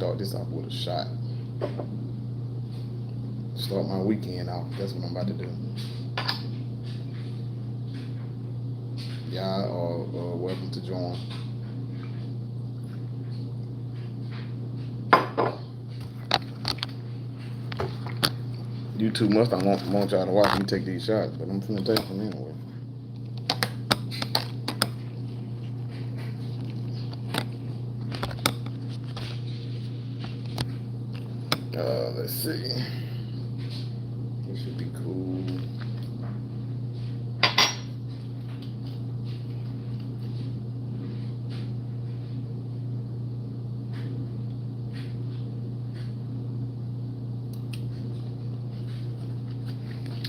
start this off with a shot. Start my weekend off. That's what I'm about to do. Y'all are welcome to join. YouTube must I want y'all to watch me take these shots, but I'm finna take them anyway. Let's see. This should be cool.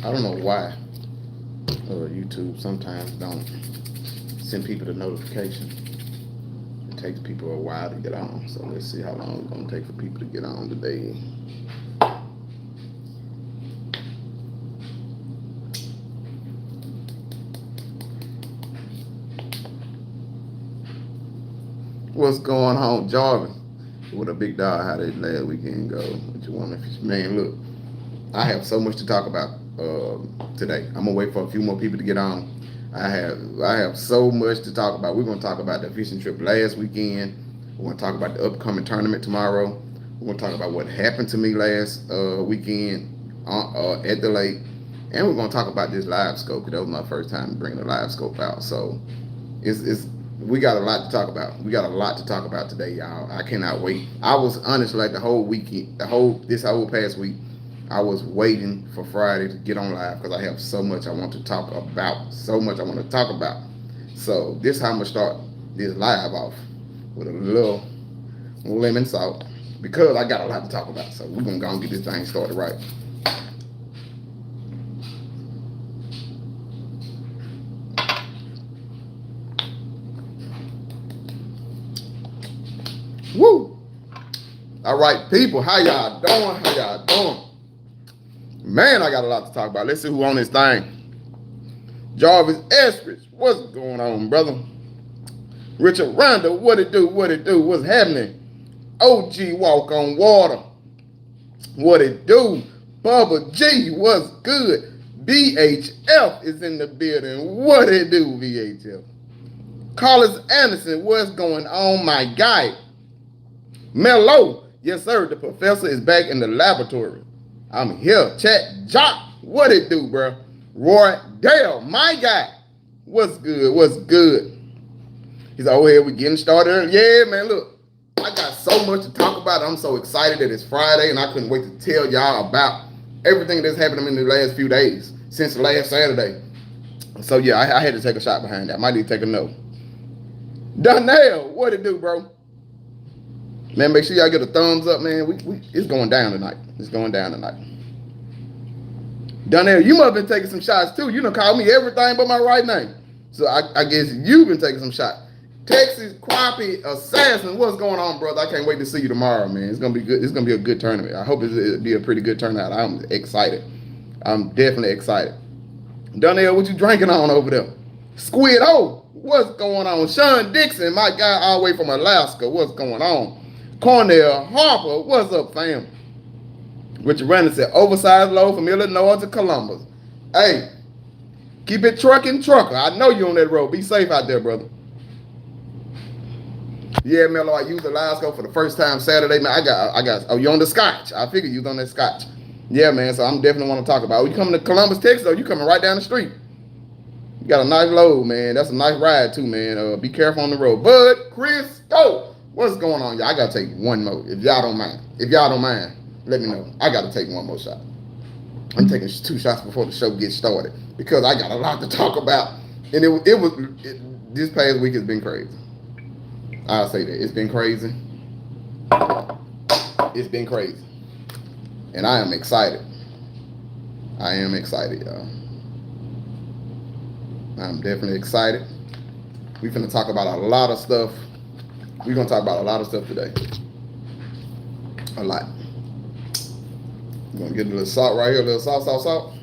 I don't know why YouTube sometimes don't send people the notification. It takes people a while to get on. So let's see how long it's gonna take for people to get on today. What's going on, Jarvis? What a big dog. How did last weekend go? What you want? Man, look, I have so much to talk about today. I'm gonna wait for a few more people to get on. I have so much to talk about. We're gonna talk about the fishing trip last weekend. We're gonna talk about the upcoming tournament tomorrow. We're gonna talk about what happened to me last weekend at the lake, and we're gonna talk about this live scope because that was my first time bringing the live scope out. So we got a lot to talk about. We got a lot to talk about today, y'all. I cannot wait. I was honestly like the whole weekend, this whole past week, I was waiting for Friday to get on live because I have so much I want to talk about. So much I want to talk about. So this is how I'm gonna start this live off with a little lemon salt because I got a lot to talk about. So we're gonna go and get this thing started right. Woo! All right, people, how y'all doing? How y'all doing? Man, I got a lot to talk about. Let's see who on this thing. Jarvis Eskridge, what's going on, brother? Richard Randall, what it do? What it do? What's happening? OG Walk on Water, what it do? Bubba G, what's good? VHF is in the building. What it do, VHF? Carlos Anderson, what's going on, my guy? Mello, yes sir, the professor is back in the laboratory. I'm here. Chat Jock, what it do, bro? Roy Dale, my guy, what's good? What's good? He's over here. We getting started. Yeah, man. Look, I got so much to talk about. I'm so excited that it's Friday, and I couldn't wait to tell y'all about everything that's happened in the last few days since last Saturday. So yeah, I had to take a shot behind that. I might need to take a note. Donnell, what it do, bro? Man, make sure y'all get a thumbs up, man. It's going down tonight. It's going down tonight. Donnell, you must have been taking some shots too. You done called me everything but my right name. So I guess you've been taking some shots. Texas Crappie Assassin, what's going on, brother? I can't wait to see you tomorrow, man. It's gonna be good. It's gonna be a good tournament. I hope it'll be a pretty good turnout. I'm excited. I'm definitely excited. Donnell, what you drinking on over there? Squid O, what's going on? Sean Dixon, my guy all the way from Alaska, what's going on? Cornell Harper, what's up, fam? Richard Randall said, oversized load from Illinois to Columbus. Hey, keep it trucking, trucker. I know you on that road. Be safe out there, brother. Yeah, Mello, I used the live scope for the first time Saturday, man. Oh, you on the Scotch. I figured you was on that Scotch. Yeah, man, so I'm definitely want to talk about it. You coming to Columbus, Texas, or you coming right down the street? You got a nice load, man. That's a nice ride, too, man. Be careful on the road. Bud, Chris, go. What's going on, y'all? I got to take one more, if y'all don't mind. If y'all don't mind, let me know. I got to take one more shot. I'm taking 2 shots before the show gets started because I got a lot to talk about. And this past week has been crazy. I'll say that. It's been crazy. It's been crazy. And I am excited. I am excited, y'all. I'm definitely excited. We're going to talk about a lot of stuff. We're going to talk about a lot of stuff today. A lot. I'm going to get a little salt right here. A little salt, salt, salt.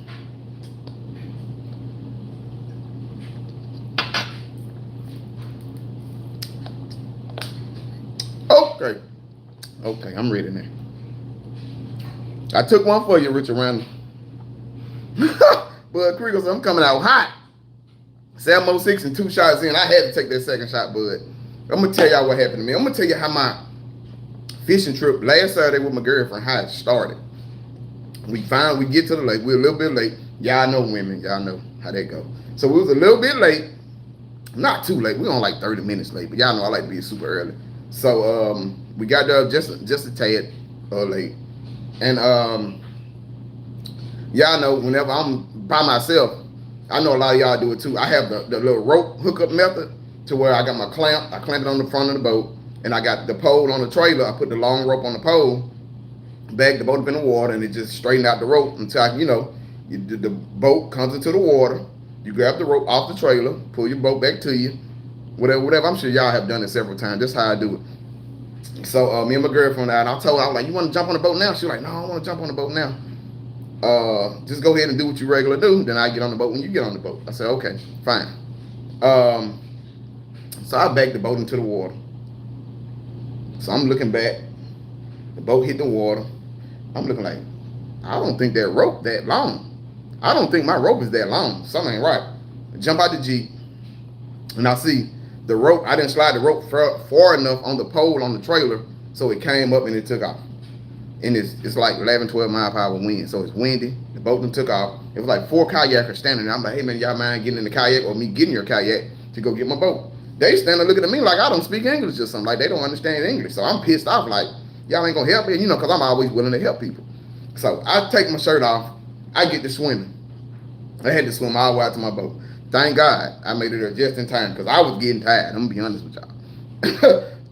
Okay. Okay, I'm ready now. I took one for you, Richard Randall. Bud Kriegel, I'm coming out hot. 706 and 2 shots in. I had to take that second shot, Bud. I'm gonna tell y'all what happened to me. I'm gonna tell you how my fishing trip last Saturday with my girlfriend, how it started. We get to the lake. We're a little bit late. Y'all know women. Y'all know how that go. So we was a little bit late. Not too late. We on like 30 minutes late. But y'all know I like to be super early. So we got there just a tad late. And y'all know whenever I'm by myself, I know a lot of y'all do it too. I have the little rope hookup method to where I got my clamp. I clamp it on the front of the boat. And I got the pole on the trailer. I put the long rope on the pole. Bag the boat up in the water, and it just straightened out the rope until the boat comes into the water. You grab the rope off the trailer, pull your boat back to you, whatever. I'm sure y'all have done it several times. That's how I do it. So me and my girlfriend and I told her, I was like, you want to jump on the boat now? She was like, no, I don't want to jump on the boat now. Just go ahead and do what you regular do. Then I get on the boat when you get on the boat. I said, okay, fine. So I backed the boat into the water. So I'm looking back. The boat hit the water. I'm looking like, I don't think that rope that long. I don't think my rope is that long. Something ain't right. I jump out the Jeep, and I see the rope. I didn't slide the rope far enough on the pole on the trailer, so it came up and it took off. And it's like 11, 12 mile per hour wind, so it's windy. The boat then took off. It was like 4 kayakers standing there. I'm like, hey man, y'all mind getting in the kayak or me getting your kayak to go get my boat? They standing looking at me like I don't speak English or something, like they don't understand English. So I'm pissed off, like, y'all ain't gonna help me, because I'm always willing to help people. So I take my shirt off. I get to swimming. I had to swim all the way out to my boat. Thank God I made it there just in time because I was getting tired. I'm gonna be honest with y'all.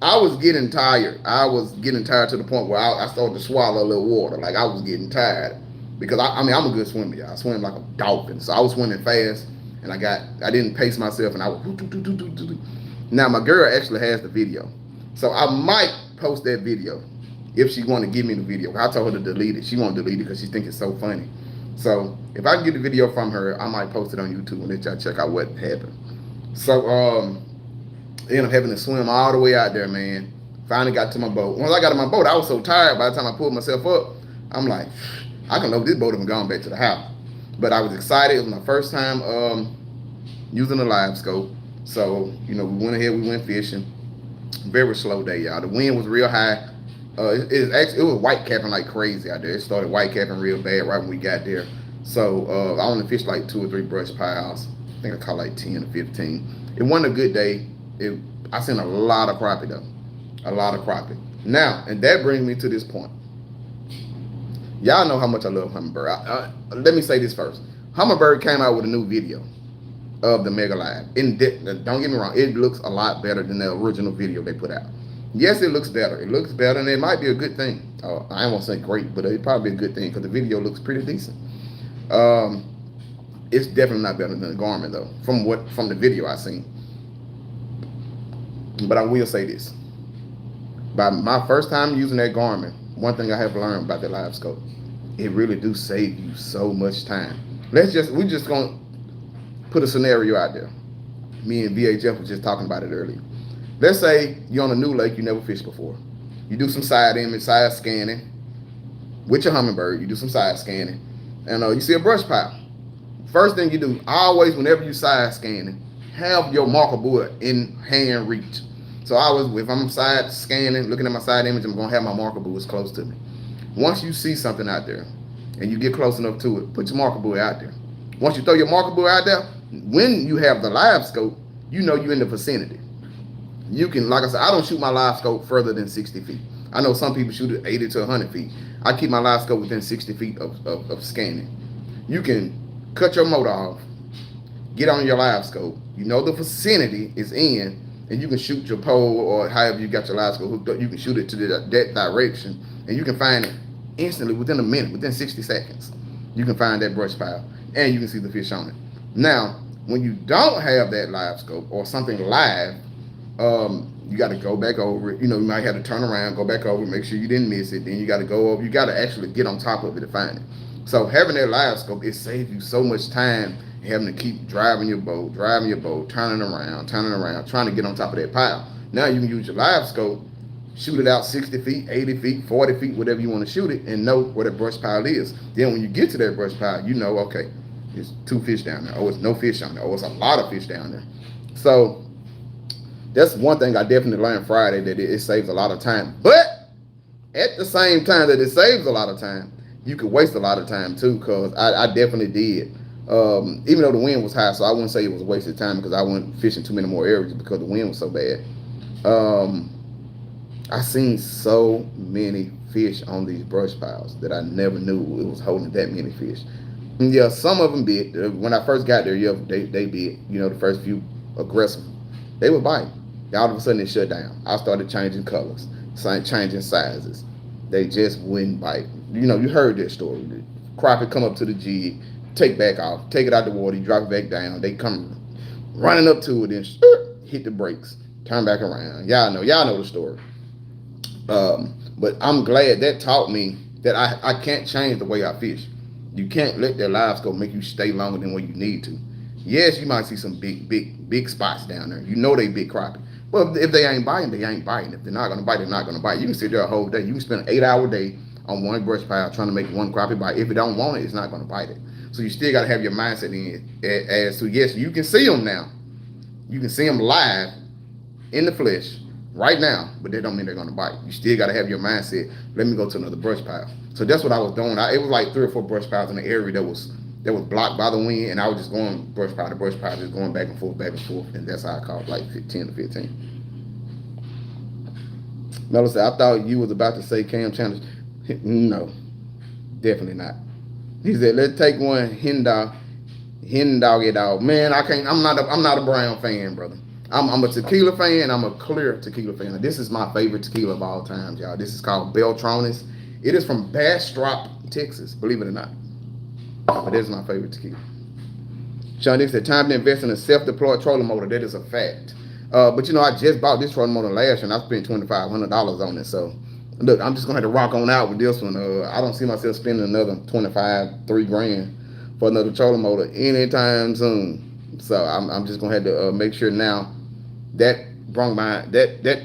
I was getting tired. I was getting tired to the point where I started to swallow a little water. Like I was getting tired because I'm a good swimmer, y'all. I swim like a dolphin. So I was swimming fast and I didn't pace myself and I was. Now my girl actually has the video, so I might post that video. If she want to give me the video, I told her to delete it. She won't delete it because she thinks it's so funny. So if I can get the video from her, I might post it on YouTube and let y'all check out what happened. So ended up having to swim all the way out there, man. Finally got to my boat. Once I got to my boat, I was so tired. By the time I pulled myself up, I'm like, I can load this boat up and gone back to the house. But I was excited. It was my first time using a live scope. So we went ahead, we went fishing. Very slow day, y'all. The wind was real high. It was white capping like crazy out there. It started white capping real bad right when we got there. So I only fished like 2 or 3 brush piles. I think I caught like 10 or 15. It wasn't a good day. I seen a lot of crappie though. A lot of crappie. Now, and that brings me to this point. Y'all know how much I love Humminbird. Let me say this first. Humminbird came out with a new video of the Mega Live. And don't get me wrong, it looks a lot better than the original video they put out. Yes, it looks better. It looks better, and it might be a good thing. I ain't gonna say great, but it probably be a good thing because the video looks pretty decent. It's definitely not better than the Garmin though, from the video I seen. But I will say this: by my first time using that Garmin, one thing I have learned about the live scope, it really do save you so much time. We just gonna put a scenario out there. Me and VHF was just talking about it earlier. Let's say you're on a new lake you never fished before. You do some side scanning with your Humminbird. You do some side scanning, and you see a brush pile. First thing you do, always whenever you side scanning, have your marker board in hand reach. So if I'm side scanning, looking at my side image, I'm gonna have my marker boards close to me. Once you see something out there, and you get close enough to it, put your marker board out there. Once you throw your marker board out there, when you have the live scope, you're in the vicinity. You can, like I said, I don't shoot my live scope further than 60 feet. I know some people shoot it 80 to 100 feet. I keep my live scope within 60 feet of scanning. You can cut your motor off, get on your live scope. You know the vicinity is in, and you can shoot your pole or however you got your live scope hooked up. You can shoot it to that direction, and you can find it instantly within a minute, within 60 seconds. You can find that brush pile, and you can see the fish on it. Now, when you don't have that live scope or something live, you got to go back over it. You might have to turn around, go back over, make sure you didn't miss it. Then you got to go over. You got to actually get on top of it to find it. So having that live scope, it saves you so much time having to keep driving your boat, turning around, trying to get on top of that pile. Now you can use your live scope shoot it out 60 feet, 80 feet, 40 feet, whatever you want to shoot it, and know where the brush pile is. Then when you get to that brush pile, you know, okay, there's 2 fish down there. Oh, it's no fish down there. Oh, it's a lot of fish down there. So that's one thing I definitely learned Friday, that it saves a lot of time. But at the same time that it saves a lot of time, you could waste a lot of time too, because I definitely did. Even though the wind was high, so I wouldn't say it was a waste of time, because I wasn't fishing too many more areas because the wind was so bad. I seen so many fish on these brush piles that I never knew it was holding that many fish. And yeah, some of them bit. When I first got there, yeah, they bit. You know, the first few aggressive, they were biting. All of a sudden, it shut down. I started changing colors, changing sizes. They just wouldn't bite. You know, you heard that story. The crappie come up to the jig, take back off, take it out the water, you drop it back down. They come running up to it and hit the brakes, turn back around. Y'all know the story. But I'm glad that taught me that I can't change the way I fish. You can't let that live scope make you stay longer than what you need to. Yes, you might see some big spots down there. You know they big crappie. But if they ain't biting, they ain't biting. If they're not gonna bite, they're not gonna bite. You can sit there a whole day. You can spend an 8-hour day on one brush pile trying to make one crappie bite. If it don't want it, it's not gonna bite it. So you still gotta have your mindset in as to, yes, you can see them now. You can see them live in the flesh right now, but that don't mean they're gonna bite. You still gotta have your mindset. Let me go to another brush pile. So that's what I was doing. It was like 3 or 4 brush piles in the area that was blocked by the wind, and I was just going brush pile to brush pile, just going back and forth, and that's how I caught like 10 to 15. Mello said, I thought you was about to say Cam Challenge. No, definitely not. He said, let's take one hen dog it out. Man, I can't. I'm not a brown fan, brother. I'm a tequila fan. I'm a clear tequila fan. This is my favorite tequila of all times, y'all. This is called Beltrones. It is from Bastrop, Texas, believe it or not. But this is my favorite tequila. Sean Dick said, time to invest in a self-deployed trolling motor. That is a fact. But you know, I just bought this trolling motor last year, and I spent $2,500 on it. So look, I'm just gonna have to rock on out with this one. I don't see myself spending another $3,000 for another trolling motor anytime soon. So I'm just gonna have to make sure now. That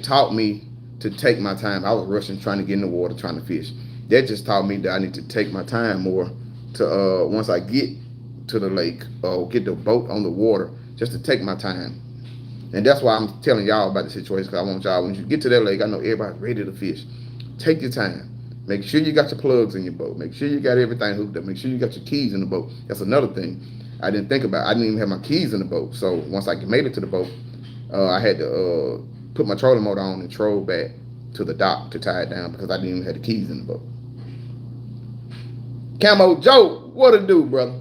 taught me to take my time. I was rushing, trying to get in the water, trying to fish. That just taught me that I need to take my time more to once I get to the lake or get the boat on the water, just to take my time. And that's why I'm telling y'all about the situation, because I want y'all, when you get to that lake, I know everybody's ready to fish. Take your time. Make sure you got your plugs in your boat. Make sure you got everything hooked up. Make sure you got your keys in the boat. That's another thing I didn't think about. I didn't even have my keys in the boat. So once I made it to the boat, I had to put my trolling motor on and troll back to the dock to tie it down, because I didn't even have the keys in the boat. Camo Joe, what it do, brother?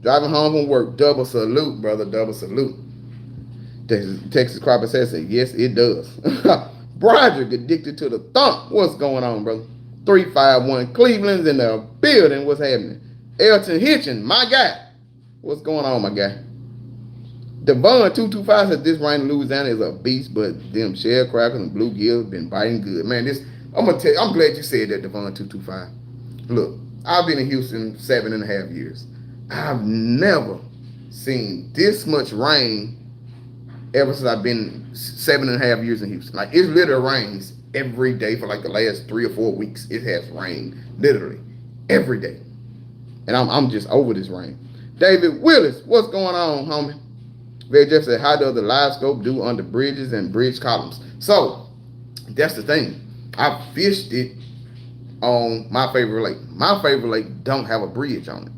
Driving home from work, double salute, brother, double salute. Texas Crappie says, yes, it does. Broderick addicted to the thump. What's going on, brother? 351 Cleveland's in the building. What's happening? Elton Hitchin, my guy. What's going on, my guy? Devon 225 says this rain in Louisiana is a beast, but them shell crackers and bluegills been biting good. Man, I'm gonna tell you, I'm glad you said that, Devon 225. Look, I've been in Houston 7.5 years. I've never seen this much rain ever since I've been 7.5 years in Houston. Like, it literally rains every day for like the last 3 or 4 weeks. It has rained literally every day, and I'm just over this rain. David Willis, what's going on, homie? Very Jeff said, how does the live scope do under bridges and bridge columns? So that's the thing. I fished it on my favorite lake. My favorite lake don't have a bridge on it.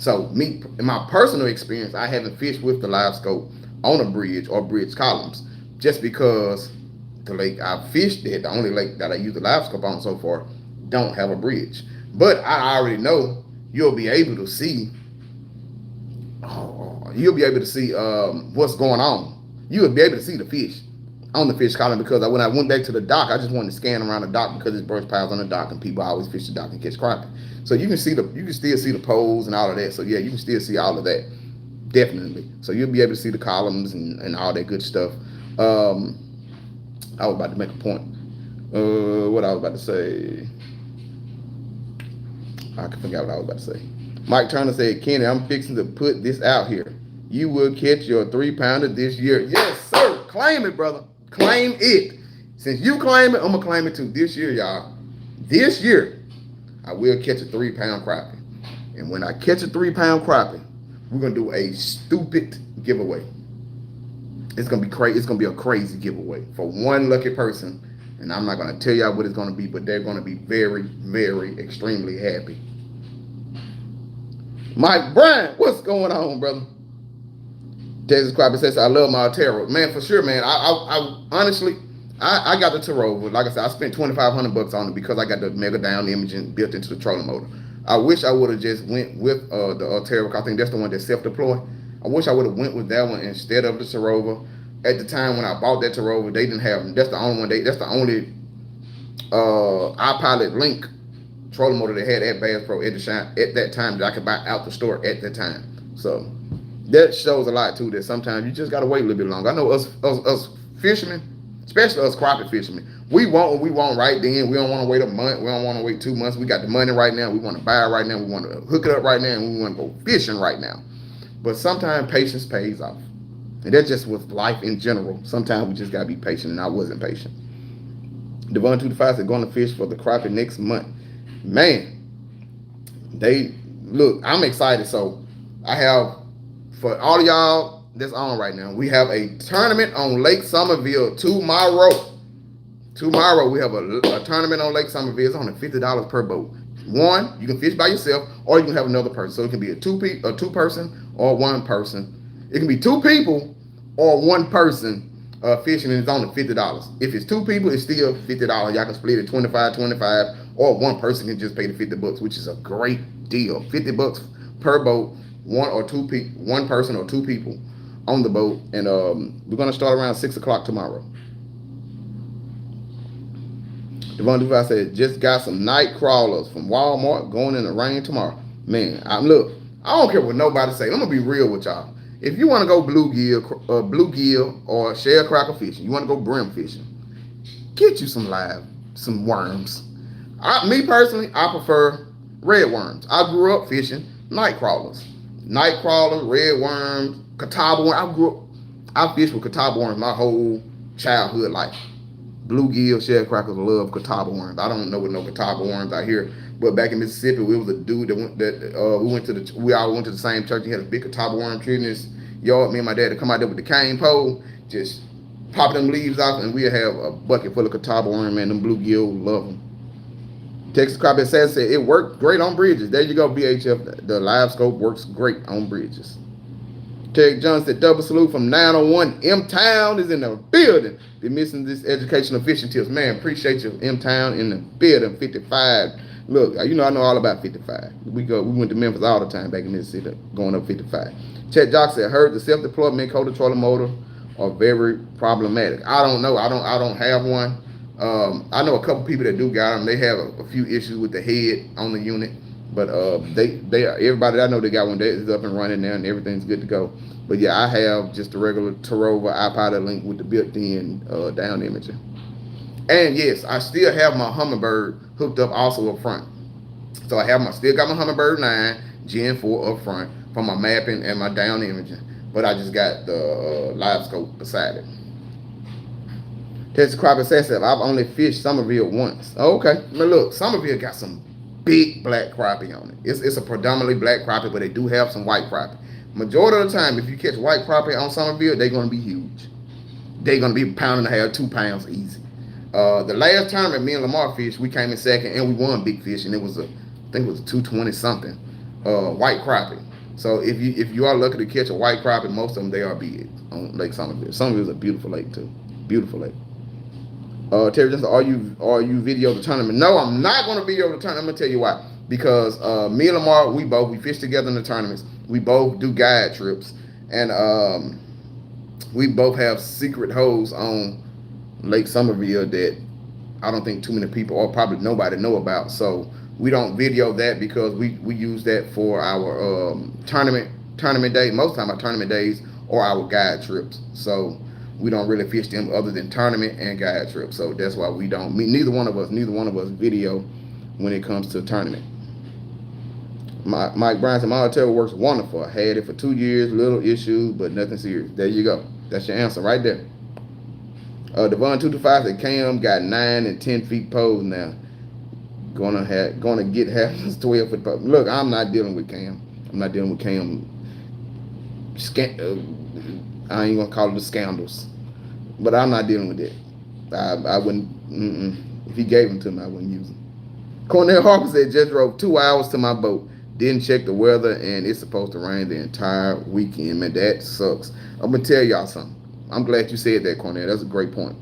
So me, in my personal experience, I haven't fished with the live scope on a bridge or bridge columns, just because the lake I fished at, the only lake that I use the live scope on so far, don't have a bridge. But I already know you'll be able to see what's going on. You'll be able to see the fish on the fish column, because when I went back to the dock, I just wanted to scan around the dock, because there's brush piles on the dock and people always fish the dock and catch crappie. So you can still see the poles and all of that. So yeah, you can still see all of that. Definitely. So you'll be able to see the columns and all that good stuff. I was about to make a point. What I was about to say. I forgot what I was about to say. Mike Turner said, Kenny, I'm fixing to put this out here. You will catch your 3-pounder this year. Yes, sir. Claim it, brother. Claim it. Since you claim it, I'm gonna claim it too. This year, y'all. This year, I will catch a 3-pound crappie. And when I catch a 3-pound crappie, we're gonna do a stupid giveaway. It's gonna be crazy. It's gonna be a crazy giveaway for one lucky person. And I'm not gonna tell y'all what it's gonna be, but they're gonna be very, very, extremely happy. Mike Bryant, what's going on, brother? Texas Crappie says, I love my tarot. Man, for sure, man. I honestly, I got the tarot. Like I said, I spent $2,500 on it because I got the mega down imaging built into the trolling motor. I wish I would have just went with the tarot. I think that's the one that's self-deploy. I wish I would have went with that one instead of the Tarova. At the time when I bought that Tarova, they didn't have them. That's the only one. That's the only iPilot Link trolling motor they had at Bass Pro at that time that I could buy out the store at that time. So that shows a lot too. That sometimes you just gotta wait a little bit longer. I know us fishermen, especially us crappie fishermen, we want what we want right then. We don't want to wait a month. We don't want to wait 2 months. We got the money right now. We want to buy it right now. We want to hook it up right now, and we want to go fishing right now. But sometimes patience pays off. And that's just with life in general. Sometimes we just got to be patient, and I wasn't patient. Devon25 said, going to fish for the crappie next month. Man, look, I'm excited. So I have, for all of y'all that's on right now, we have a tournament on Lake Somerville tomorrow. Tomorrow, we have a tournament on Lake Somerville. It's only $50 per boat. One, you can fish by yourself, or you can have another person. So it can be a two-person or one person. It can be 2 people or 1 person fishing, and it's only $50. If it's 2 people, it's still $50. Y'all can split it 25, or 1 person can just pay the $50, which is a great deal. $50 per boat, 1 person or 2 people on the boat, and we're gonna start around 6 o'clock tomorrow. Devon Duval said, just got some night crawlers from Walmart going in the rain tomorrow. Man, look, I don't care what nobody say. I'm gonna be real with y'all. If you want to go bluegill or shell cracker fishing, you want to go brim fishing, get you some worms. Me personally, I prefer red worms. I grew up fishing night crawlers, red worms, catawba worms. I fished with catawba worms my whole childhood life. Bluegill, shell crackers, love catawba worms. I don't know what no catawba worms out here, but back in Mississippi, we was a dude we all went to the same church. He had a big catawba worm tree in his yard. Me and my dad would come out there with the cane pole, just pop them leaves off, and we'd have a bucket full of catawba worm, and them bluegill, love them. Texas Crappie said it worked great on bridges. There you go, BHF. The live scope works great on bridges. Terry John said, double salute from 901. M-Town is in the building. Been missing this educational fishing tips. Man, appreciate you, M-Town in the building. 55. Look, I know all about 55. We went to Memphis all the time back in Mississippi, going up 55. Chet Jock said, heard the self-deployment co-controller motor are very problematic. I don't know. I don't have one. I know a couple people that do got them. They have a few issues with the head on the unit. But everybody that I know they got one that is up and running now, and everything's good to go. But yeah, I have just a regular Tarova iPilot Link with the built-in down imaging. And yes, I still have my Humminbird hooked up also up front. So I still got my Humminbird 9 Gen 4 up front for my mapping and my down imaging. But I just got the live scope beside it. Texas Crappie says that I've only fished Somerville once. Oh, okay. But look, Somerville got some big black crappie on it. It's a predominantly black crappie, but they do have some white crappie. Majority of the time, if you catch white crappie on Somerville, they're going to be huge. They're going to be 1.5 pounds, 2 pounds easy. The last tournament, me and Lamar fished, we came in second, and we won big fish, and I think it was a 220 something white crappie. So if you are lucky to catch a white crappie, most of them, they are big on Lake Somerville. Somerville is a beautiful lake too. Beautiful lake. Terry Johnson, are you video the tournament? No, I'm not going to video the tournament. I'm going to tell you why. Because me and Lamar, we fish together in the tournaments. We both do guide trips. And we both have secret holes on Lake Somerville that I don't think too many people or probably nobody know about. So we don't video that because we use that for our tournament day. Most of the time our tournament days or our guide trips. So we don't really fish them other than tournament and guide trips. So that's why we don't. Neither one of us video when it comes to tournament. Mike Bryan said, my hotel works wonderful. I had it for 2 years, little issues, but nothing serious. There you go. That's your answer right there. Devon 225 said Cam got 9 and 10 feet poles now. Gonna get half his 12-foot pole. Look, I'm not dealing with Cam. I'm not dealing with Cam. I ain't gonna call it the scandals, but I'm not dealing with that. I wouldn't. If he gave them to me, I wouldn't use them. Cornell Harper said just drove 2 hours to my boat. Didn't check the weather, and it's supposed to rain the entire weekend. Man, that sucks. I'm gonna tell y'all something. I'm glad you said that, Cornell. That's a great point.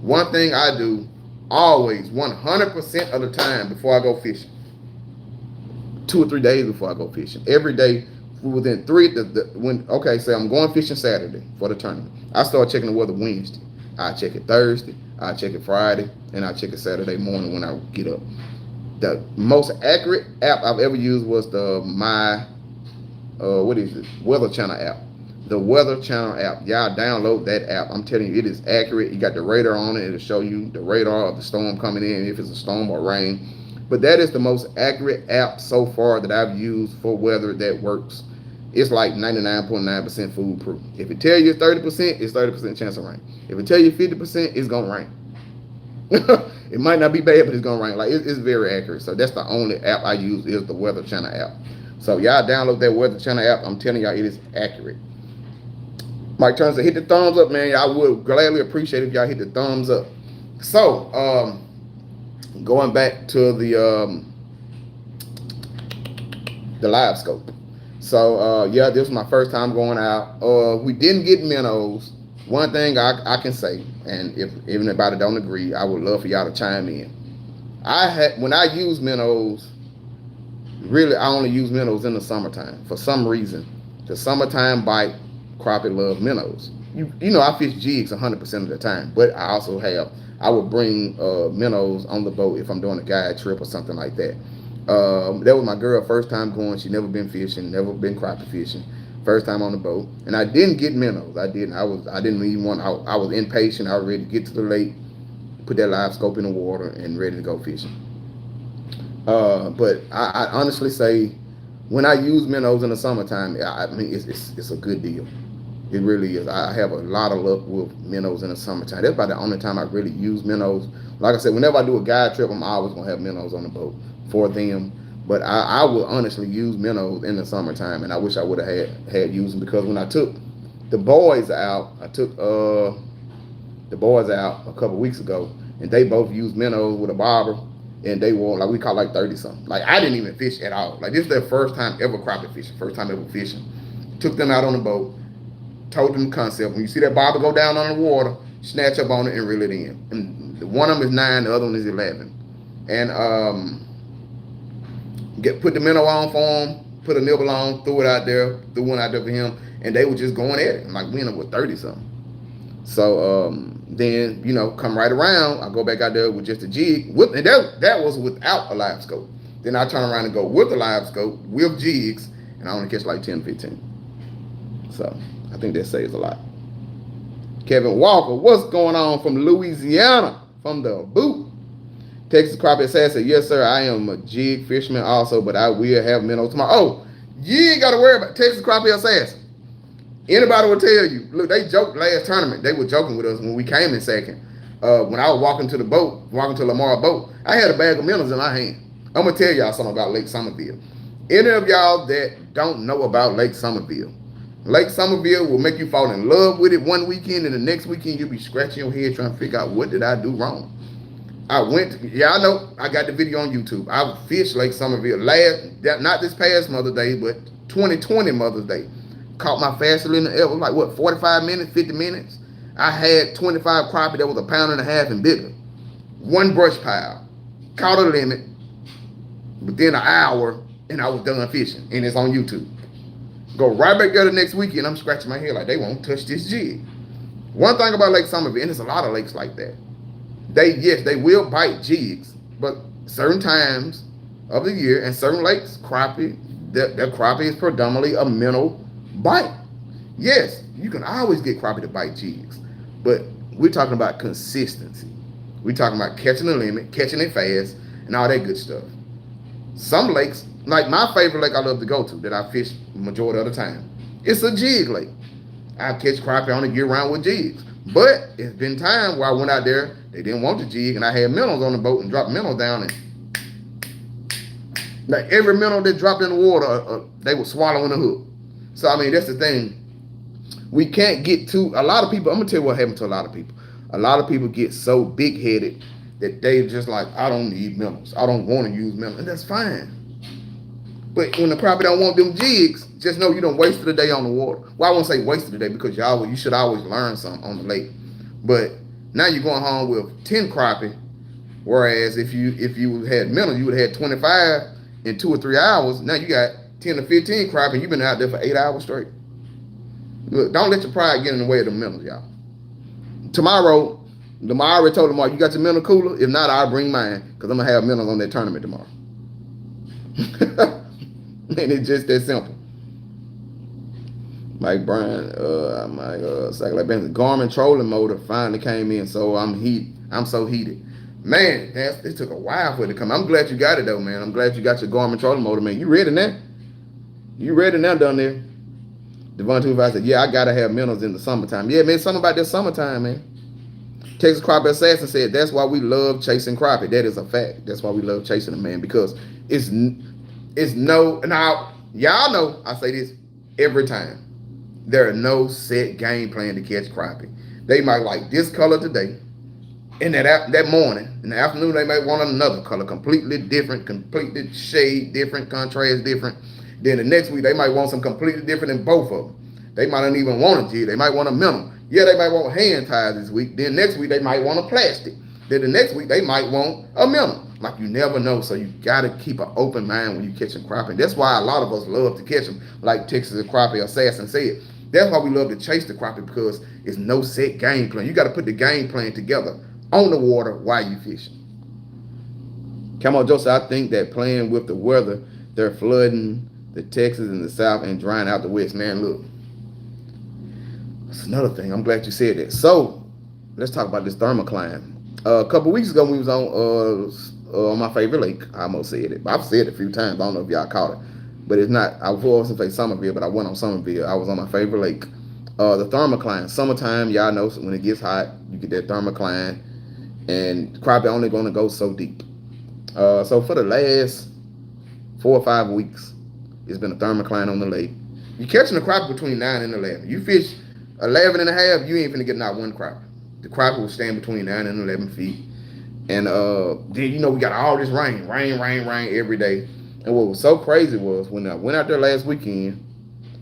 One thing I do always, 100% of the time before I go fishing, 2 or 3 days before I go fishing, every day within say I'm going fishing Saturday for the tournament, I start checking the weather Wednesday. I check it Thursday, I check it Friday, and I check it Saturday morning when I get up. The most accurate app I've ever used was the Weather Channel app. The Weather Channel app. Y'all download that app. I'm telling you, it is accurate. You got the radar on it. It'll show you the radar of the storm coming in, if it's a storm or rain. But that is the most accurate app so far that I've used for weather that works. It's like 99.9% foolproof. If it tell you 30%, it's 30% chance of rain. If it tell you 50%, it's gonna rain. It might not be bad, but it's gonna rain. Like it's very accurate. So that's the only app I use is the Weather Channel app. So y'all download that Weather Channel app. I'm telling y'all, it is accurate. Mike Turner said, hit the thumbs up, man. I would gladly appreciate if y'all hit the thumbs up. So going back to the live scope. So yeah, this was my first time going out. We didn't get minnows. One thing I can say, and if anybody don't agree, I would love for y'all to chime in. When I use minnows, really I only use minnows in the summertime. For some reason, the summertime bite, crappie love minnows. You know I fish jigs 100% of the time, but I would bring minnows on the boat if I'm doing a guide trip or something like that. That was my girl first time going. She never been fishing, never been crappie fishing. First time on the boat, and I didn't get minnows. I didn't. I didn't even want. I was impatient. I was ready to get to the lake, put that live scope in the water, and ready to go fishing. But I honestly say, when I use minnows in the summertime, I mean it's a good deal. It really is. I have a lot of luck with minnows in the summertime. That's about the only time I really use minnows. Like I said, whenever I do a guide trip, I'm always gonna have minnows on the boat for them. But I would honestly use minnows in the summertime, and I wish I would have had used them, because when I took the boys out, a couple weeks ago, and they both used minnows with a bobber, and they were like, we caught like 30 something. Like I didn't even fish at all. Like this is their first time ever crappie fishing, first time ever fishing. Took them out on the boat, told them the concept. When you see that bobber go down on the water, snatch up on it and reel it in. And one of them is 9, the other one is 11. And put the minnow on for him, put a nibble on, threw one out there for him, and they were just going at it. Like we ended up with 30 something. So then, come right around, I go back out there with just a jig, and that was without a live scope. Then I turn around and go with the live scope, with jigs, and I only catch like 10, 15. So I think that saves a lot. Kevin Walker, what's going on from Louisiana, from the boot? Texas Crappie Assassin said, yes, sir, I am a jig fisherman also, but I will have minnows tomorrow. Oh, you ain't got to worry about Texas Crappie Assassin. Anybody will tell you. Look, they joked last tournament. They were joking with us when we came in second. When I was walking to Lamar boat, I had a bag of minnows in my hand. I'm going to tell y'all something about Lake Somerville. Any of y'all that don't know about Lake Somerville will make you fall in love with it one weekend, and the next weekend you'll be scratching your head trying to figure out, what did I do wrong? I know I got the video on YouTube. I fished Lake Somerville not this past Mother's Day, but 2020 Mother's Day. Caught my fastest in the ever, like 45 minutes, 50 minutes. I had 25 crappie that was 1.5 pounds and bigger. One brush pile. Caught a limit within an hour, and I was done fishing, and it's on YouTube. Go right back there the next weekend, I'm scratching my head like they won't touch this jig. One thing about Lake Somerville, and there's a lot of lakes like that, they will bite jigs, but certain times of the year and certain lakes, crappie, their crappie is predominantly a minnow bite. Yes, you can always get crappie to bite jigs, but we're talking about consistency. We're talking about catching the limit, catching it fast, and all that good stuff. Some lakes, like my favorite lake I love to go to, that I fish majority of the time, it's a jig lake. I catch crappie on it year round with jigs. But it's been time where I went out there, they didn't want the jig, and I had minnows on the boat and dropped minnows down, and like every minnow that dropped in the water, they were swallowing the hook. So I mean, that's the thing. We can't get too. A lot of people. I'm gonna tell you what happened to a lot of people. A lot of people get so big headed that they just like, I don't need minnows. I don't want to use minnows, and that's fine. But when the crappie don't want them jigs, just know you don't wasted a day on the water. Well, I won't say wasted a day because you should always learn something on the lake. But now you're going home with 10 crappie, whereas if you had minnows, you would have had 25 in 2 or 3 hours. Now you got 10 or 15 crappie, and you've been out there for 8 hours straight. Look, don't let your pride get in the way of the minnows, y'all. Tomorrow, I already told them, you got your minnow cooler? If not, I'll bring mine because I'm going to have minnows on that tournament tomorrow. And it's just that simple. Mike Brian, Garmin trolling motor finally came in, so I'm so heated. Man, it took a while for it to come. I'm glad you got it though, man. I'm glad you got your Garmin trolling motor, man. You ready now? You ready now down there? Devon 25 said, yeah, I gotta have minnows in the summertime. Yeah, man, something about this summertime, man. Texas Crappie Assassin said, that's why we love chasing crappie. That is a fact. That's why we love chasing them, man, because it's no, now, y'all know I say this every time. There are no set game plan to catch crappie. They might like this color today, and that morning, in the afternoon, they might want another color, completely different, completely shade different, contrast different. Then the next week, they might want some completely different in both of them. They might not even want a jig. They might want a minnow. Yeah, they might want hand ties this week. Then next week, they might want a plastic. Then the next week, they might want a minnow. Like, you never know, so you got to keep an open mind when you catching crappie. That's why a lot of us love to catch them, like Texas Crappie Assassin said. That's why we love to chase the crappie, because it's no set game plan. You got to put the game plan together on the water while you fishing. Come on, Joseph, I think that playing with the weather, they're flooding the Texas and the South and drying out the West. Man, look, that's another thing. I'm glad you said that. So let's talk about this thermocline. A couple weeks ago, we was on my favorite lake. I almost said it, but I've said it a few times. I don't know if y'all caught it, but it's not. I wasn't say Somerville, but I went on Somerville. I was on my favorite lake. The thermocline. Summertime, y'all know when it gets hot, you get that thermocline, and crappie only going to go so deep. So for the last 4 or 5 weeks, it's been a thermocline on the lake. You're catching the crappie between 9 and 11. You fish 11 and a half, you ain't finna get not one crappie. The crappie will stand between 9 and 11 feet. And then, we got all this rain every day. And what was so crazy was when I went out there last weekend,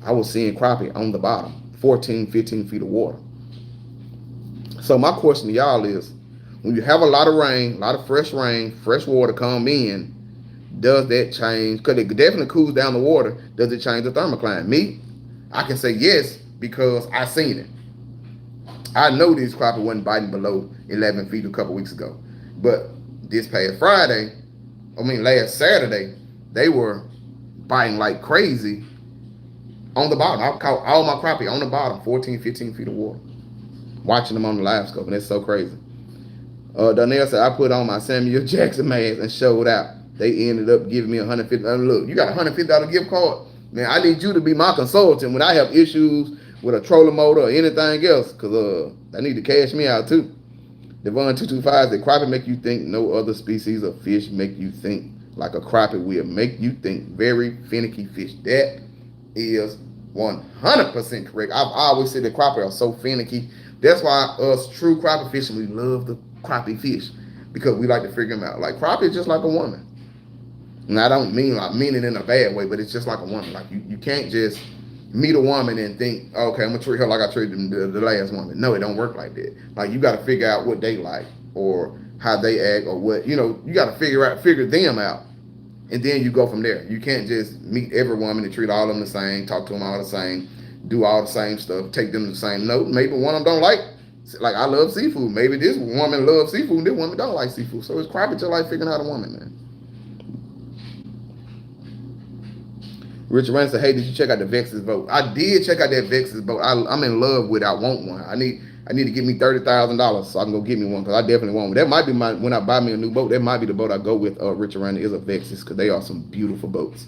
I was seeing crappie on the bottom, 14, 15 feet of water. So my question to y'all is, when you have a lot of rain, a lot of fresh rain, fresh water come in, does that change? Because it definitely cools down the water. Does it change the thermocline? Me, I can say yes, because I seen it. I know these crappie wasn't biting below 11 feet a couple weeks ago. But this past last Saturday, they were biting like crazy on the bottom. I caught all my crappie on the bottom, 14, 15 feet of water. Watching them on the live scope, and that's so crazy. Donnell said, I put on my Samuel Jackson mask and showed out. They ended up giving me $150. Look, you got a $150 gift card? Man, I need you to be my consultant when I have issues with a trolling motor or anything else, because I need to cash me out too. Devon 225 said, crappie make you think no other species of fish make you think like a crappie will. Make you think very finicky fish. That is 100% correct. I've always said that crappie are so finicky. That's why us true crappie fishing, we love the crappie fish, because we like to figure them out. Like, crappie is just like a woman. And I don't mean it in a bad way, but it's just like a woman. Like, you can't just meet a woman and think, okay, I'm gonna treat her like I treated the last woman. No, it don't work like that. Like, you got to figure out what they like or how they act, or what, you got to figure them out, and then you go from there. You can't just meet every woman and treat all of them the same, talk to them all the same, do all the same stuff, take them the same note. Maybe one of them don't like I love seafood. Maybe this woman loves seafood and this woman don't like seafood. So it's crappie just like figuring out a woman, man. Richard Rand said, hey, did you check out the Vex's boat? I did check out that Vex's boat. I'm in love with it. I want one. I need to get me $30,000 so I can go get me one, because I definitely want one. That might be when I buy me a new boat, that might be the boat I go with. Richard Rand is a Vex's, because they are some beautiful boats.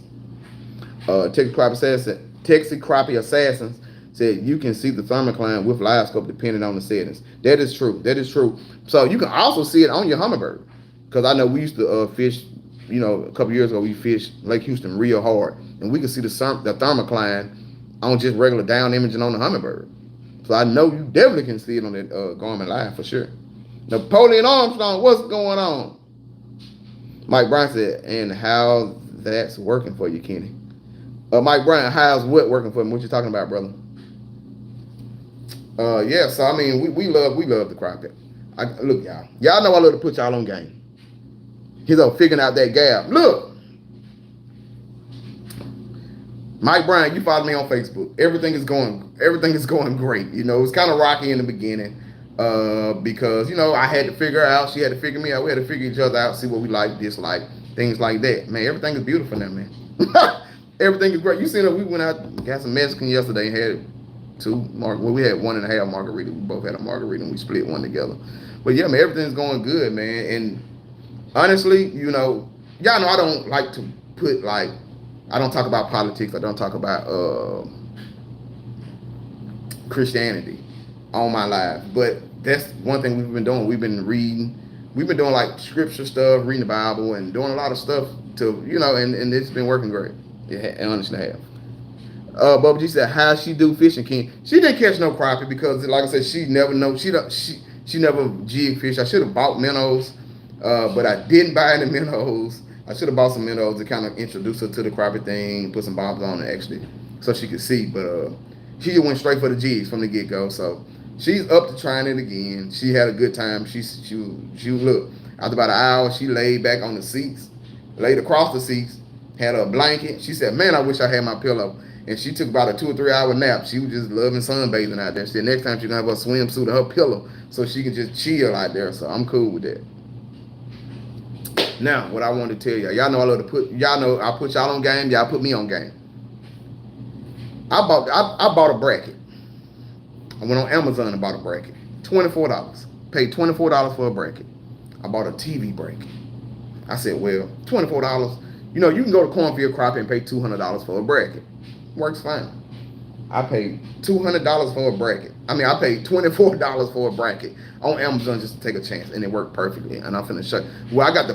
Texas Crappie Assassins said you can see the thermocline with live scope depending on the settings. That is true. That is true. So you can also see it on your Humminbird. Because I know we used to fish, a couple years ago, we fished Lake Houston real hard. And we could see the thermocline on just regular down imaging on the Humminbird. So I know you definitely can see it on that Garmin Live for sure. Napoleon Armstrong, what's going on? Mike Bryan said, and how that's working for you, Kenny. Mike Bryan, how's what working for me? What you talking about, brother? Yeah, so I mean, we love the crappie. Look, y'all know I love to put y'all on game. He's up figuring out that gap. Look, Mike Bryan, you follow me on Facebook. Everything is going great. It's kind of rocky in the beginning. Because I had to figure her out, she had to figure me out, we had to figure each other out, see what we like, dislike, things like that. Man, everything is beautiful now, man. Everything is great. You seen that we went out, got some Mexican yesterday, and had we had 1.5 margarita. We both had a margarita and we split one together. But yeah, man, everything's going good, man. And honestly, y'all know I don't like to put I don't talk about politics, I don't talk about Christianity on my live, but that's one thing we've been doing. We've been reading, we've been doing scripture stuff, reading the Bible, and doing a lot of stuff to and it's been working great. It honestly have. Bubba G said, how she do fishing, King? She didn't catch no crappie because, like I said, she never jig fish. I should have bought minnows, but I didn't buy any minnows. I should have bought some minnows to kind of introduce her to the crappie thing, put some bobs on it actually, so she could see. But she went straight for the jigs from the get go. So she's up to trying it again. She had a good time. She look, after about an hour, she laid back on the seats, laid across the seats, had a blanket. She said, man, I wish I had my pillow. And she took about a 2 or 3 hour nap. She was just loving sunbathing out there. She said next time she's going to have a swimsuit and her pillow so she can just chill out there. So I'm cool with that. Now, what I wanted to tell y'all know I love to put I put y'all on game. Y'all put me on game. I bought a bracket. I went on Amazon and bought a bracket. $24. Paid $24 for a bracket. I bought a TV bracket. I said, well, $24. You can go to Cornfield Crappie and pay $200 for a bracket. Works fine. I paid $200 for a bracket. I paid $24 for a bracket on Amazon just to take a chance, and it worked perfectly. And I'm finna show you. Well, I got the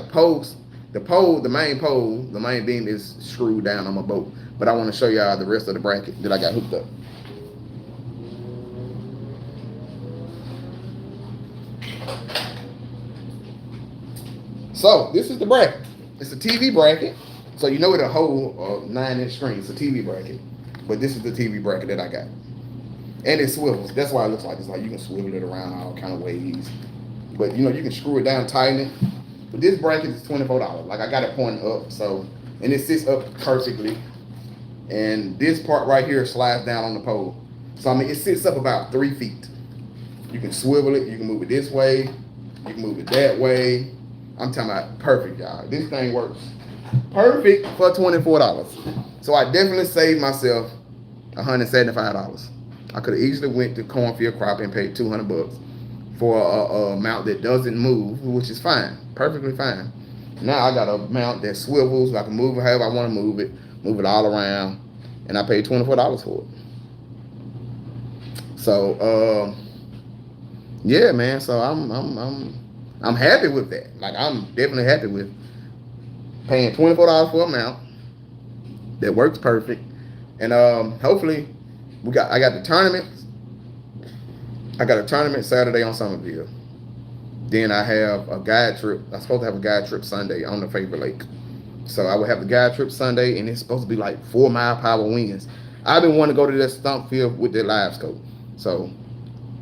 main beam is screwed down on my boat, but I want to show y'all the rest of the bracket that I got hooked up. So this is the bracket. It's a TV bracket. So it'll hold a 9-inch screen. It's a TV bracket. But this is the TV bracket that I got. And it swivels. That's why it looks like it's you can swivel it around all kind of ways. But you can screw it down, tighten it. But this bracket is $24. I got it pointing up, and it sits up perfectly. And this part right here slides down on the pole. So it sits up about 3 feet. You can swivel it, you can move it this way, you can move it that way. I'm talking about perfect, y'all. This thing works perfect for $24. So I definitely saved myself $175. I could have easily went to Cornfield Crappie and paid $200 for a mount that doesn't move, which is fine, perfectly fine. Now I got a mount that swivels. I can move it however I want to move it all around, and I paid $24 for it. So yeah, man. So I'm happy with that. I'm definitely happy with paying $24 for a mount that works perfect. And hopefully I got the tournament. I got a tournament Saturday on Somerville. Then I have a guide trip. I'm supposed to have a guide trip Sunday on the Favor Lake. So I will have the guide trip Sunday, and it's supposed to be 4-mile-per-hour winds. I've been wanting to go to that stump field with that live scope. So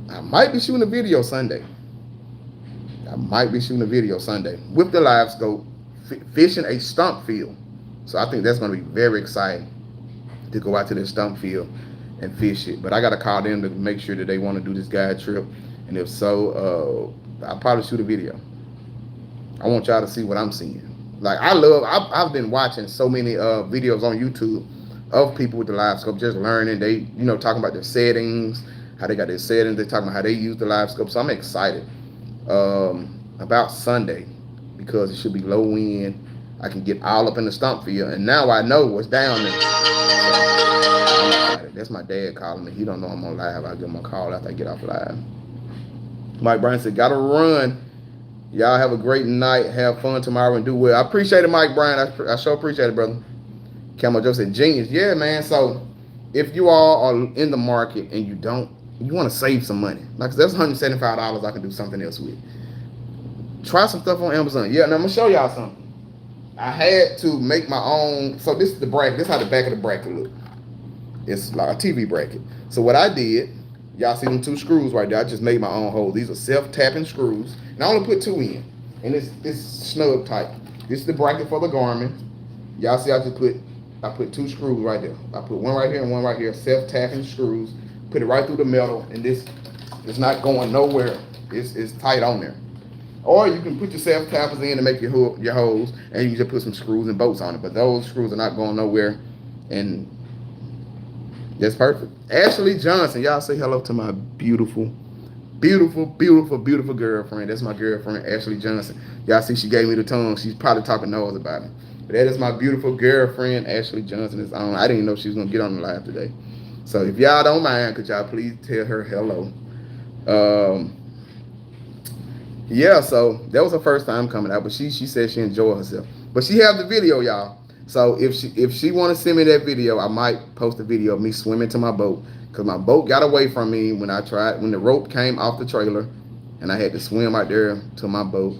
I might be shooting a video Sunday. With the live scope, fishing a stump field. So I think that's going to be very exciting to go out to this stump field and fish it. But I got to call them to make sure that they want to do this guide trip. And if so, I'll probably shoot a video. I want y'all to see what I'm seeing. I've been watching so many videos on YouTube of people with the live scope, just learning. They, talking about their settings, how they got their settings. They're talking about how they use the live scope. So I'm excited about Sunday because it should be low wind. I can get all up in the stump field, and now I know what's down there. So I'm excited. That's my dad calling me. He don't know I'm on live. I'll give him a call after I get off live. Mike Bryan said, gotta run. Y'all have a great night. Have fun tomorrow and do well. I appreciate it, Mike Bryan. I sure appreciate it, brother. Camo Joe said, genius. Yeah, man. So if you all are in the market and you want to save some money, like that's $175 I can do something else with. Try some stuff on Amazon. Yeah, and I'm gonna show y'all something. I had to make my own. So this is the bracket. This is how the back of the bracket look. It's like a TV bracket. So what I did, y'all see them 2 screws right there. I just made my own hole. These are self-tapping screws. And I only put 2 in. And it's snug tight. This is the bracket for the garment. Y'all see I put 2 screws right there. I put one right here and one right here. Self-tapping screws. Put it right through the metal. And this is not going nowhere. It's tight on there. Or you can put your self-tappers in to make your holes. And you can just put some screws and bolts on it. But those screws are not going nowhere. And that's perfect. Ashley Johnson. Y'all say hello to my beautiful girlfriend. That's my girlfriend, Ashley Johnson. Y'all see she gave me the tongue. She's probably talking nose about it. But that is my beautiful girlfriend, Ashley Johnson. Is on. I didn't even know she was going to get on the live today. So if y'all don't mind, could y'all please tell her hello? Yeah, so that was her first time coming out. But she said she enjoyed herself. But she have the video, y'all. So if she want to send me that video, I might post a video of me swimming to my boat. Because my boat got away from me when the rope came off the trailer. And I had to swim out there to my boat.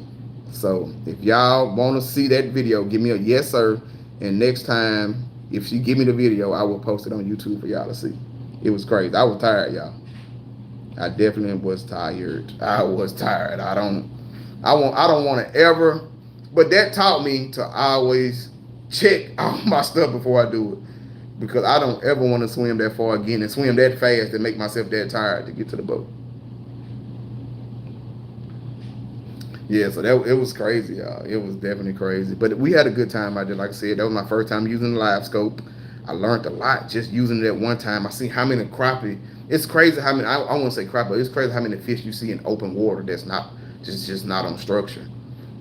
So if y'all want to see that video, give me a yes, sir. And next time, if she give me the video, I will post it on YouTube for y'all to see. It was crazy. I was tired, y'all. I definitely was tired. I was tired. I don't want to ever. But that taught me to always check all my stuff before I do it. Because I don't ever want to swim that far again and swim that fast and make myself that tired to get to the boat. Yeah, so it was crazy, y'all. It was definitely crazy. But we had a good time out there. Like I said, that was my first time using the live scope. I learned a lot just using it at one time. I see how many crappie. It's crazy how many, I won't say crappie, but it's crazy how many fish you see in open water that's not just not on structure.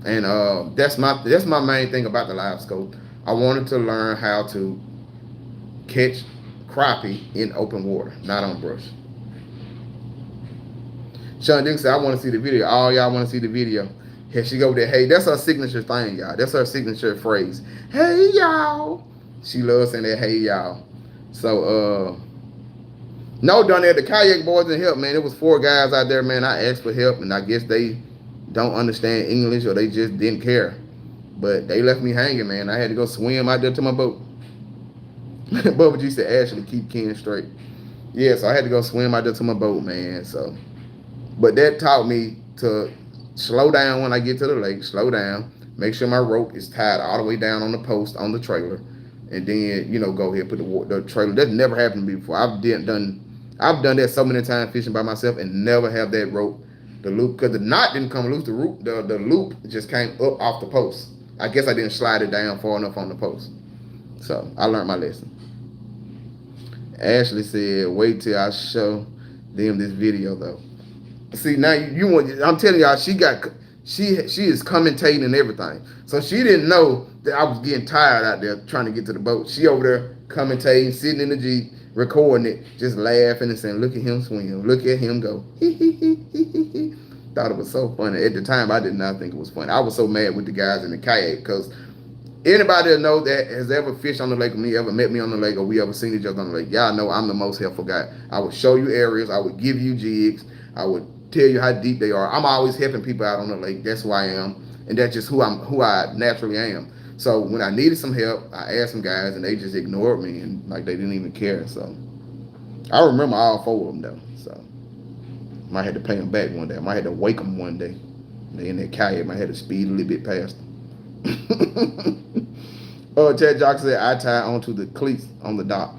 And that's my main thing about the live scope. I wanted to learn how to catch crappie in open water, not on brush. Sean Dixon said, I want to see the video. All y'all want to see the video. Here she go there. Hey, that's her signature thing, y'all. That's her signature phrase. Hey, y'all. She loves saying that, hey, y'all. So, no, down there, the kayak boys didn't help, man. It was 4 guys out there, man. I asked for help, and I guess they don't understand English or they just didn't care. But they left me hanging, man. I had to go swim out there to my boat. Bubba G said, Ashley, keep Ken straight. Yeah, so I had to go swim out there to my boat, man. So, but that taught me to slow down when I get to the lake, slow down, make sure my rope is tied all the way down on the post on the trailer, and then, you know, go ahead and put the trailer. That never happened to me before. I've done that so many times fishing by myself and never have that rope, the loop, because the knot didn't come loose. The loop just came up off the post. I guess I didn't slide it down far enough on the post. So I learned my lesson. Ashley said, wait till I show them this video though. See, now you want, I'm telling y'all, she is commentating and everything. So she didn't know that I was getting tired out there trying to get to the boat. She over there commentating, sitting in the Jeep, recording it, just laughing and saying, look at him swim, look at him go. Thought it was so funny. At the time, I did not think it was funny. I was so mad with the guys in the kayak because anybody that know that has ever fished on the lake with me, ever met me on the lake, or we ever seen each other on the lake, y'all know I'm the most helpful guy. I would show you areas. I would give you jigs. I would tell you how deep they are. I'm always helping people out on the lake. That's who I am, and that's just who I naturally am. So when I needed some help, I asked some guys, and they just ignored me, and like they didn't even care. So I remember all 4 of them though. So might have to pay them back one day. I might have to wake them one day. They in that kayak. Might have to speed a little bit past them. Ted Jock said I tied onto the cleats on the dock.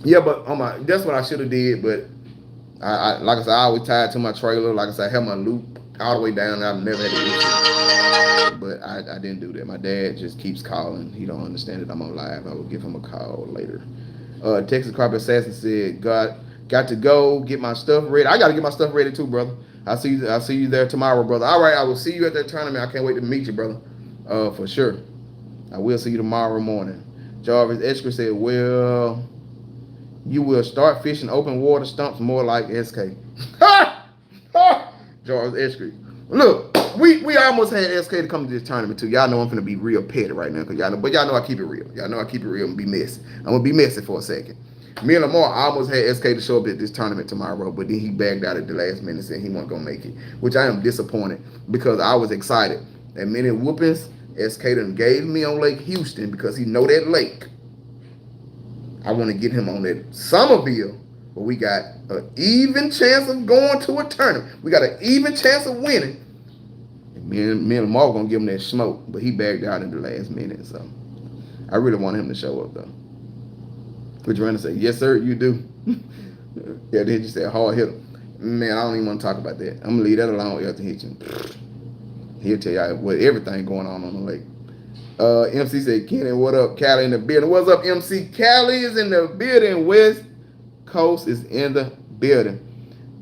Yeah, but that's what I should have did. But I like I said, I always tied to my trailer. Like I said, I had my loop all the way down. I've never had an issue. But I didn't do that. My dad just keeps calling. He don't understand that I'm on live. I will give him a call later. Texas Crappie Assassin said, got to go get my stuff ready. I got to get my stuff ready too, brother. I'll see you there tomorrow, brother. All right, I will see you at that tournament. I can't wait to meet you, brother. For sure. I will see you tomorrow morning. Jarvis Esker said, well, You will start fishing open water stumps more like SK. George Eskridge. Look, we almost had SK to come to this tournament too. Y'all know I'm finna be real petty right now, cause y'all know I keep it real. Y'all know I keep it real and be messy. I'm gonna be messy for a second. Me and Lamar almost had SK to show up at this tournament tomorrow, but then he bagged out at the last minute and said he wasn't gonna make it, which I am disappointed because I was excited. And many whoopings SK done gave me on Lake Houston because he know that lake. I want to get him on that Somerville, but we got an even chance of going to a tournament. We got an even chance of winning. And me and Lamar gonna give him that smoke, but he bagged out in the last minute. So I really want him to show up though. Which Randall said, yes, sir, you do. Yeah, then you said hard hitter. Man, I don't even want to talk about that. I'm going to leave that alone with Elton Hitchens. He'll tell y'all what everything going on the lake. MC said, Kenny, what up? Cali in the building. What's up, MC? Cali is in the building. West Coast is in the building.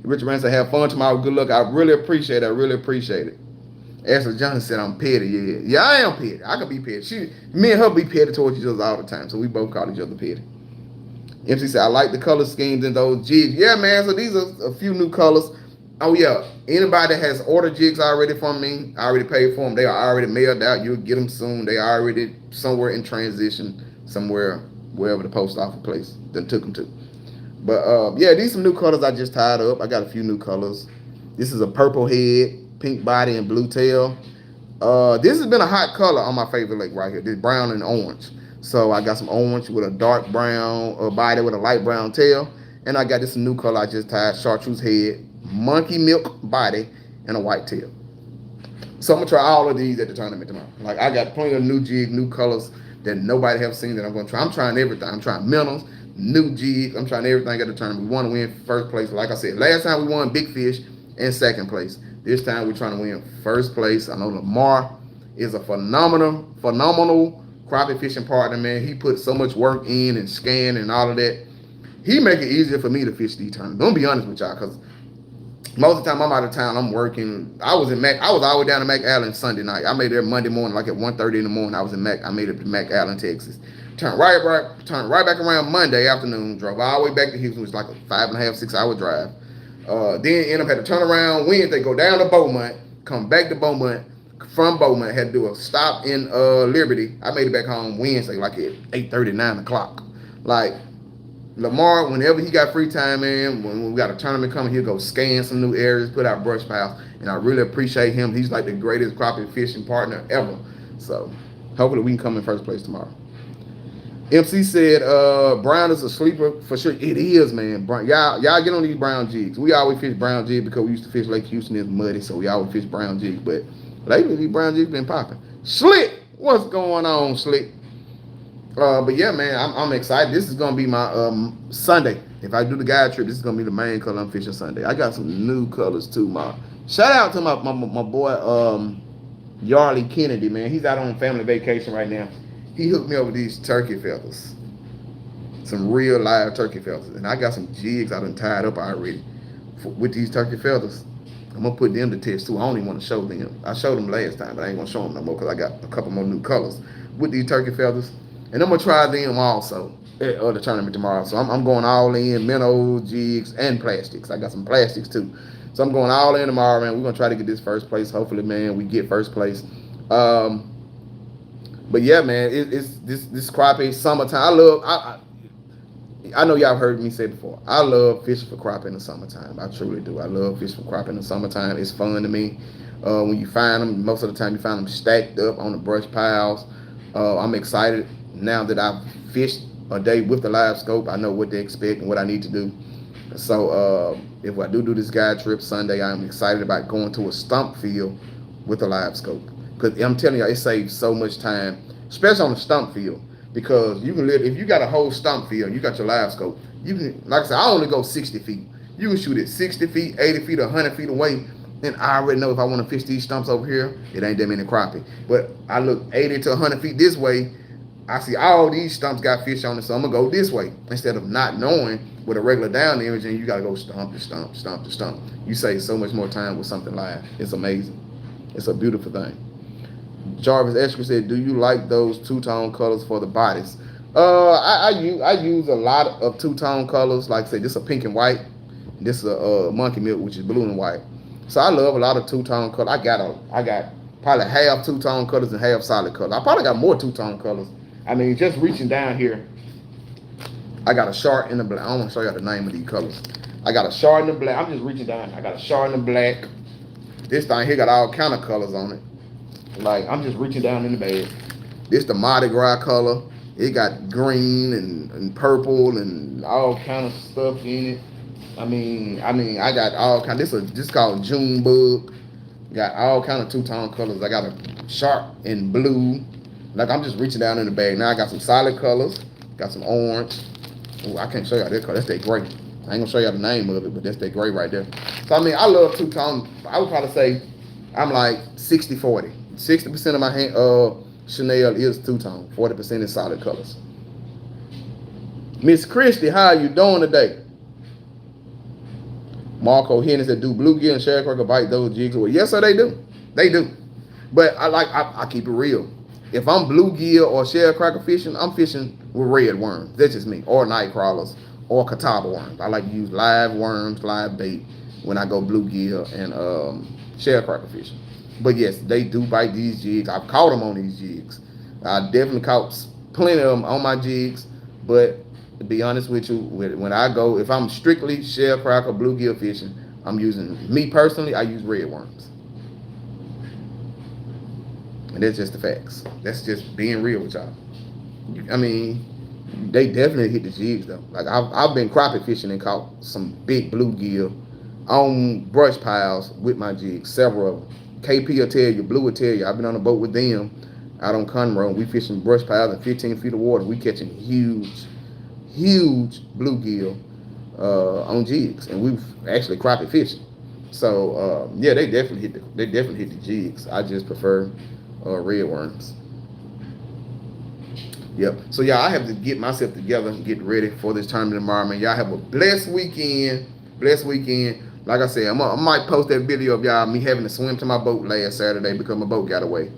Richard Randall said, have fun tomorrow. Good luck. I really appreciate it. I really appreciate it. Ashley Johnson said, I'm petty. Yeah, I am petty. I can be petty. Me and her be petty towards each other all the time, so we both call each other petty. MC said, I like the color schemes in those jigs. Yeah, man, so these are a few new colors. Oh, yeah, anybody that has ordered jigs already from me, I already paid for them. They are already mailed out. You'll get them soon. They are already somewhere in transition, somewhere, wherever the post office place that took them to. But, yeah, these are some new colors I just tied up. I got a few new colors. This is a purple head, pink body, and blue tail. This has been a hot color on my favorite lake right here. This brown and orange. So I got some orange with a dark brown body with a light brown tail. And I got this new color I just tied, chartreuse head, monkey milk body, and a white tail. So I'm going to try all of these at the tournament tomorrow. Like, I got plenty of new jigs, new colors that nobody have seen that I'm going to try. I'm trying everything. I'm trying minnows, new jigs. I'm trying everything at the tournament. We want to win first place. Like I said, last time we won big fish and second place. This time we're trying to win first place. I know Lamar is a phenomenal crappie fishing partner, man. He put so much work in and scan and all of that. He make it easier for me to fish these tournaments. Don't be honest with y'all, because most of the time I'm out of town, I'm working. I was all the way down to McAllen Sunday night. I made it there Monday morning, like at 1:30 in the morning. I made it to McAllen, Texas. Turned right back around Monday afternoon. Drove all the way back to Houston, which was like a 5.5, 6 hour drive. Then end up had to turn around Wednesday, go down to Beaumont, come back to Beaumont. From Beaumont, had to do a stop in Liberty. I made it back home Wednesday, like at 8:30, 9 o'clock. Like, Lamar, whenever he got free time, man, when we got a tournament coming, he'll go scan some new areas, put out brush piles, and I really appreciate him. He's like the greatest crappie fishing partner ever. So, hopefully we can come in first place tomorrow. MC said, brown is a sleeper for sure. It is, man. Y'all get on these brown jigs. We always fish brown jigs because we used to fish Lake Houston. It's muddy, so we always fish brown jigs. But lately, these brown jigs been popping. Slick, what's going on, Slick? But yeah, man, I'm excited. This is gonna be my Sunday. If I do the guide trip, this is gonna be the main color I'm fishing Sunday. I got some new colors too, man. Shout out to my boy Yarley Kennedy, man. He's out on family vacation right now. He hooked me up with these turkey feathers, some real live turkey feathers, and I got some jigs I done tied up already with these turkey feathers. I'm gonna put them to test too. I don't even want to show them. I showed them last time, but I ain't gonna show them no more because I got a couple more new colors with these turkey feathers. And I'm gonna try them also at the tournament tomorrow. So I'm going all in, minnows, jigs, and plastics. I got some plastics too. So I'm going all in tomorrow, man. We're gonna try to get this first place. Hopefully, man, we get first place. But yeah, man, it's this crappie summertime. I know y'all heard me say before. I love fishing for crappie in the summertime. I truly do. I love fishing for crappie in the summertime. It's fun to me. When you find them, most of the time you find them stacked up on the brush piles. I'm excited now that I've fished a day with the live scope. I know what to expect and what I need to do. So if I do this guide trip Sunday, I'm excited about going to a stump field with a live scope. Because I'm telling you, it saves so much time, especially on the stump field. Because you can if you got a whole stump field, you got your live scope, you can, like I said, I only go 60 feet. You can shoot it 60 feet, 80 feet, 100 feet away. And I already know if I want to fish these stumps over here, it ain't that many crappie. But I look 80 to 100 feet this way, I see all these stumps got fish on it, so I'm going to go this way. Instead of not knowing with a regular down image, and you got to go stump to stump, stump to stump. You save so much more time with something live. It's amazing. It's a beautiful thing. Jarvis Esker said, do you like those two-tone colors for the bodies? I use a lot of two-tone colors. Like I say, this is a pink and white. This is a monkey milk, which is blue and white. So I love a lot of two-tone colors. I got probably half two-tone colors and half solid colors. I probably got more two-tone colors. I mean, just reaching down here, I got a shark in the black. I don't want to show you the name of these colors. I got a shark in the black. I'm just reaching down. I got a shark in the black. This thing here got all kind of colors on it. Like, I'm just reaching down in the bag. This the Mardi Gras color. It got green and purple and all kind of stuff in it. I mean, I got all kind. This called June Bug. Got all kind of two-tone colors. I got a shark in blue. Like, I'm just reaching down in the bag. Now I got some solid colors. Got some orange. Ooh, I can't show y'all that color. That's that gray. I ain't gonna show y'all the name of it, but that's that gray right there. So I mean, I love two-tone. I would probably say I'm like 60-40. 60% of my Chanel is two-tone. 40% is solid colors. Miss Christie, how are you doing today? Marco Henry said, do bluegill and sharecracker bite those jigs away? Yes, sir, they do. They do. But I keep it real. If I'm bluegill or sharecracker fishing, I'm fishing with red worms. That's just me. Or night crawlers or catawba worms. I like to use live worms, live bait when I go bluegill and sharecracker fishing. But yes, they do bite these jigs. I've caught them on these jigs. I definitely caught plenty of them on my jigs. But to be honest with you, when I go, if I'm strictly sharecracker, bluegill fishing, I'm using, me personally, I use red worms. And that's just the facts. That's just being real with y'all. I mean, they definitely hit the jigs though. Like I've been crappie fishing and caught some big bluegill on brush piles with my jigs, several of them. KP will tell you, Blue will tell you, I've been on a boat with them out on Conroe. We fishing brush piles in 15 feet of water. We catching huge bluegill on jigs, and we've actually crappie fishing. So yeah, they definitely hit the jigs. I just prefer red worms. Yep. So y'all, I have to get myself together and get ready for this tournament tomorrow, man. Y'all have a blessed weekend. Blessed weekend. Like I said, I might post that video of y'all me having to swim to my boat last Saturday because my boat got away.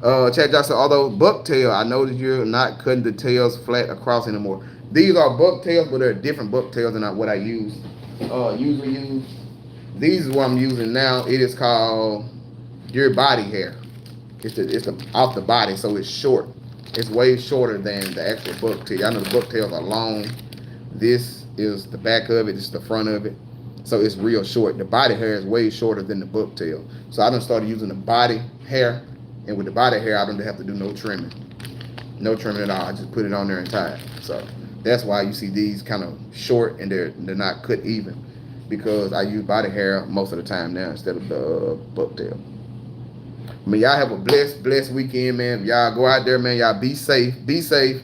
Chad Johnson, although bucktail, I noticed you're not cutting the tails flat across anymore. These are bucktails, but they're different bucktails than what I usually use. These is what I'm using now. It is called your body hair. It's the off the body, so it's short. It's way shorter than the actual bucktail. I know the bucktails are long. This is the back of it. This is the front of it. So it's real short. The body hair is way shorter than the bucktail. So I done started using the body hair. And with the body hair, I don't have to do no trimming. No trimming at all. I just put it on there and tie it. So that's why you see these kind of short and they're not cut even. Because I use body hair most of the time now instead of the bucktail. I mean, y'all have a blessed weekend, man. Y'all go out there, man. Y'all be safe. Be safe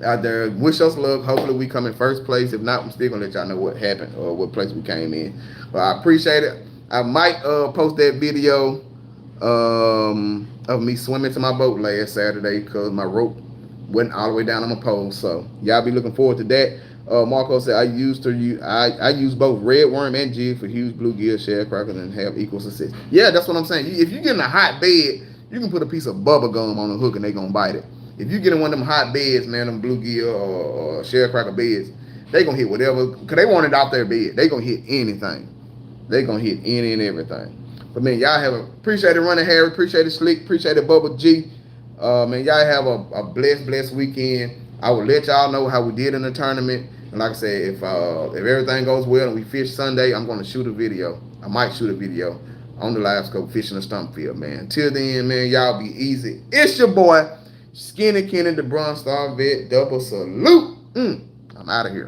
out there. Wish us luck. Hopefully we come in first place. If not, I'm still gonna let y'all know what happened or what place we came in. But I appreciate it. I might post that video of me swimming to my boat last Saturday because my rope went all the way down on my pole. So y'all be looking forward to that. Marco said I use both red worm and jig for huge bluegill sharecrackers and have equal success. Yeah, that's what I'm saying. If you get in a hot bed, you can put a piece of bubble gum on the hook and they gonna bite it. If you get in one of them hot beds, man, them bluegill or sharecracker beds, they gonna hit whatever, because they want it off their bed. They gonna hit anything. They gonna hit any and everything. But man, y'all have appreciate it, Running Harry, appreciate it, Slick, appreciate it, Bubba G. Man, y'all have a blessed weekend. I will let y'all know how we did in the tournament. And like I said, if everything goes well and we fish Sunday, I'm gonna shoot a video. I might shoot a video on the live scope fishing a stump field, man. Till then, man, y'all be easy. It's your boy, Skinny Kenny, the Bronze Star Vet. Double salute. I'm out of here.